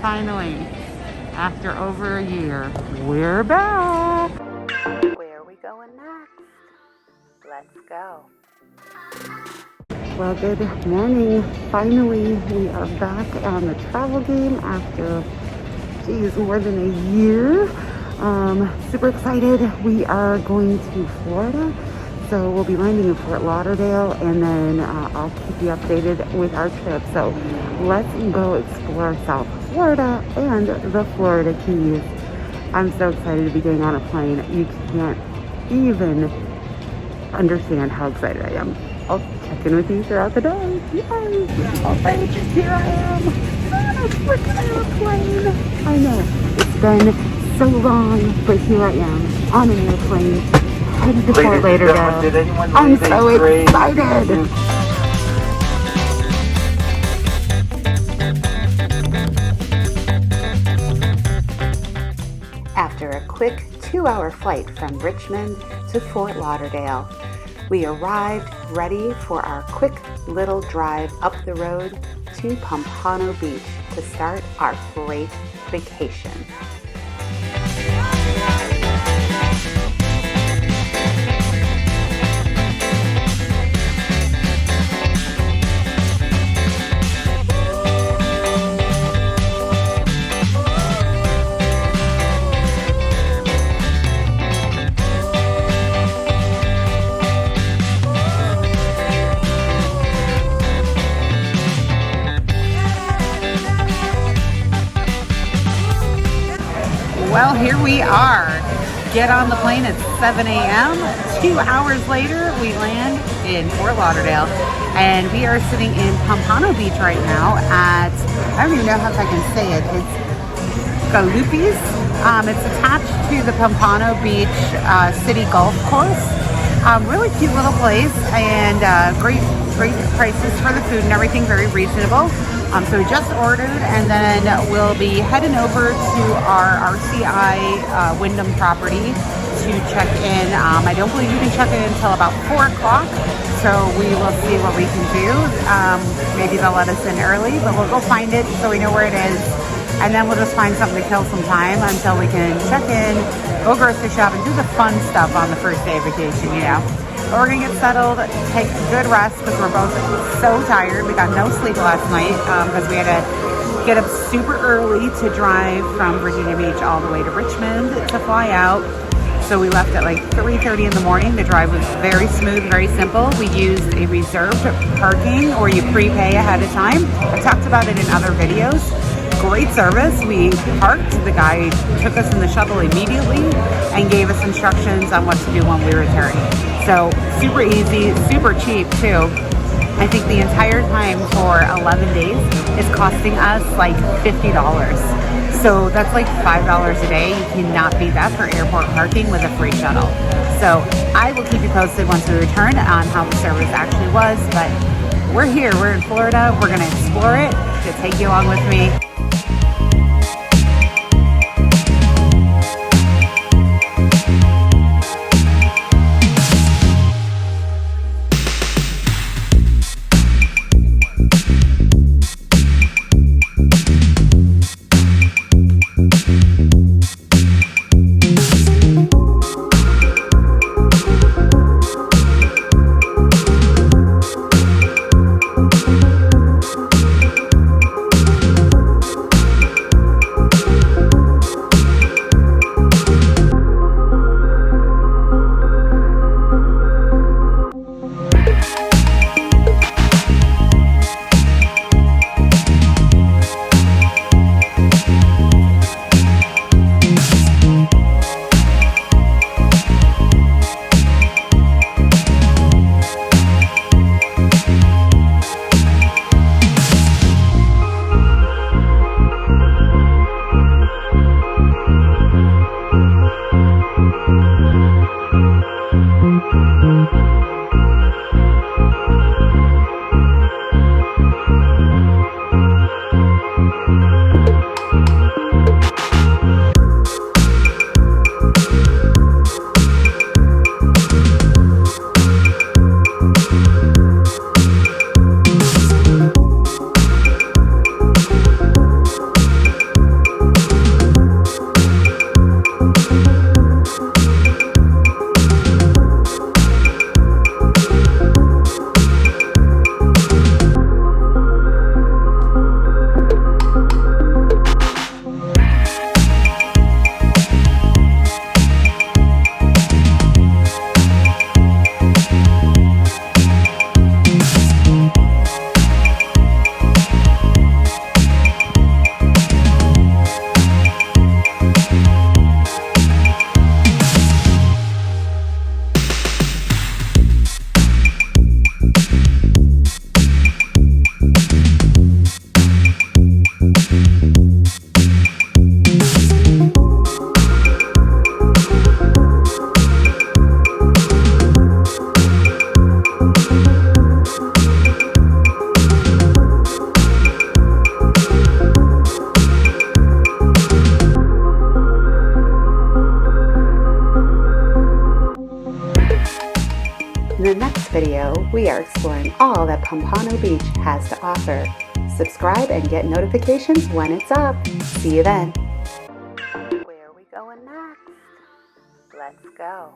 Finally, after over a year, we're back. Where are we going next? Let's go. Well, good morning. Finally, we are back on the travel game after, geez, more than a year. Super excited. We are going to Florida. So we'll be landing in Fort Lauderdale, and then I'll keep you updated with our trip. So let's go explore South Florida and the Florida Keys. I'm so excited to be getting on a plane. You can't even understand how excited I am. I'll check in with you throughout the day. Yay! All right, here I am on a freaking airplane. I know, it's been so long, but here I am on an airplane. Headed to Fort Lauderdale. I'm so excited! After a quick 2-hour flight from Richmond to Fort Lauderdale, we arrived ready for our quick little drive up the road to Pompano Beach to start our great vacation. Well, here we are. Get on the plane at 7 a.m. 2 hours later, we land in Fort Lauderdale. And we are sitting in Pompano Beach right now at, I don't even know how I can say it. It's Galuppi's. It's attached to the Pompano Beach City Golf Course. Really cute little place, and great prices for the food and everything, very reasonable. So we just ordered, and then we'll be heading over to our RCI Wyndham property to check in. I don't believe you can check in until about 4 o'clock, so we will see what we can do. Maybe they'll let us in early, but we'll go find it so we know where it is, and then we'll just find something to kill some time until we can check in, go grocery shop, and do the fun stuff on the first day of vacation, you know. But we're gonna get settled, take a good rest because we're both so tired. We got no sleep last night because we had to get up super early to drive from Virginia Beach all the way to Richmond to fly out. So we left at like 3:30 in the morning. The drive was very smooth, very simple. We used a reserved parking, or you prepay ahead of time. I've talked about it in other videos. Great service. We parked. The guy took us in the shuttle immediately and gave us instructions on what to do when we return. So super easy, super cheap too. I think the entire time for 11 days is costing us like $50. So that's like $5 a day. You cannot beat that for airport parking with a free shuttle. So I will keep you posted once we return on how the service actually was. But we're here, we're in Florida. We're gonna explore it. To take you along with me. the next video, we are exploring all that Pompano Beach has to offer. Subscribe and get notifications when it's up. See you then. Where are we going next? Let's go.